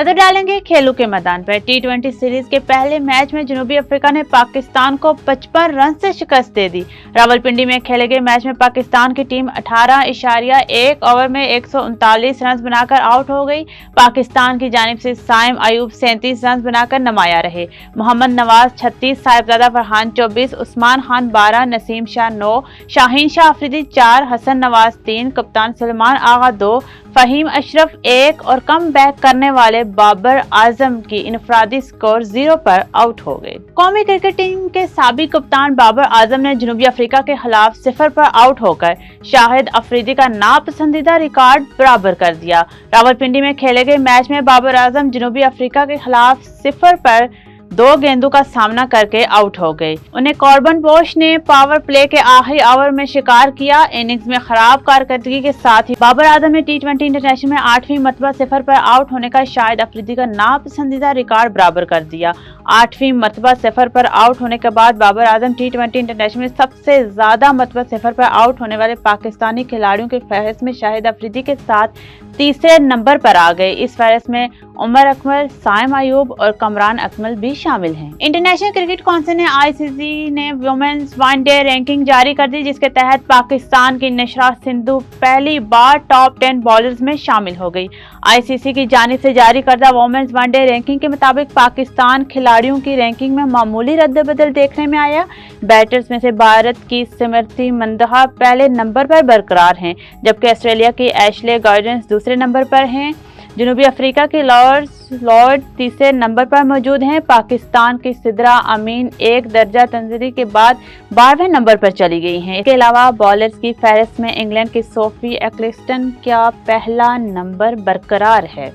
नजर डालेंगे खेलों के मैदान पर। T20 सीरीज के पहले मैच में जनूबी अफ्रीका ने पाकिस्तान को 55 रन से शिकस्त दे दी। रावलपिंडी में खेले गए मैच में पाकिस्तान की टीम 18.1 ओवर में 139 रन बनाकर आउट हो गई। पाकिस्तान की जानिब से साइम अयूब 37 रन बनाकर नमाया रहे। मोहम्मद नवाज 36, साहिबजादा फरहान 24, उस्मान खान 12, नसीम शाह 9, शाहीन शाह अफरीदी 4, हसन नवाज 3, कप्तान सलमान आगा 2, फहीम अशरफ 1 और कम बैक करने वाले बाबर आजम की इनफरादी स्कोर 0 पर आउट हो गए। कौमी क्रिकेट टीम के साबिक कप्तान बाबर आजम ने जनूबी अफ्रीका के खिलाफ 0 पर आउट होकर शाहिद अफरीदी का नापसंदीदा रिकॉर्ड बराबर कर दिया। रावलपिंडी में खेले गए मैच में बाबर आजम जनूबी अफ्रीका के खिलाफ 0 पर 2 गेंदों का सामना करके आउट हो गए। उन्हें कॉर्बन बोश ने पावर प्ले के आखिरी ओवर में शिकार किया। इनिंग्स में खराब कारकर्दगी के साथ ही बाबर आजम ने T20 इंटरनेशनल में 8वीं मरतबा 0 पर आउट होने का शाहिद अफरीदी का नापसंदीदा रिकॉर्ड बराबर कर दिया। 8वीं मरतबा 0 पर आउट होने के बाद बाबर आजम T20 इंटरनेशनल में सबसे ज्यादा मरतबा 0 पर आउट होने वाले पाकिस्तानी खिलाड़ियों की फहरिस्त में शाहिद अफरीदी के साथ तीसरे नंबर पर आ गए। इस फहरिस्त में उमर अकमल, साइम अयूब और कमरान अकमल भी शामिल हैं। इंटरनेशनल क्रिकेट काउंसिल ने ICC ने वुमेन्स वनडे रैंकिंग जारी कर दी, जिसके तहत पाकिस्तान की निशरा सिंधु पहली बार टॉप 10 बॉलर्स में शामिल हो गई। ICC की जानिब से जारी करदा वुमेन्स वनडे रैंकिंग के मुताबिक पाकिस्तान खिलाड़ियों की रैंकिंग में मामूली रद्द-बदल देखने में आया। बैटर्स में से भारत की स्मृति मंदहा पहले नंबर पर बरकरार हैं, जबकि ऑस्ट्रेलिया की एशले गार्डन्स दूसरे नंबर पर हैं। जनूबी अफ्रीका की लॉर्ड तीसरे नंबर पर मौजूद हैं। पाकिस्तान की सिद्रा अमीन एक दर्जा तंजरी के बाद 12वें नंबर पर चली गई हैं। इसके अलावा बॉलर्स की फहरिस्त में इंग्लैंड की सोफी एक्लिस्टन का पहला नंबर बरकरार है।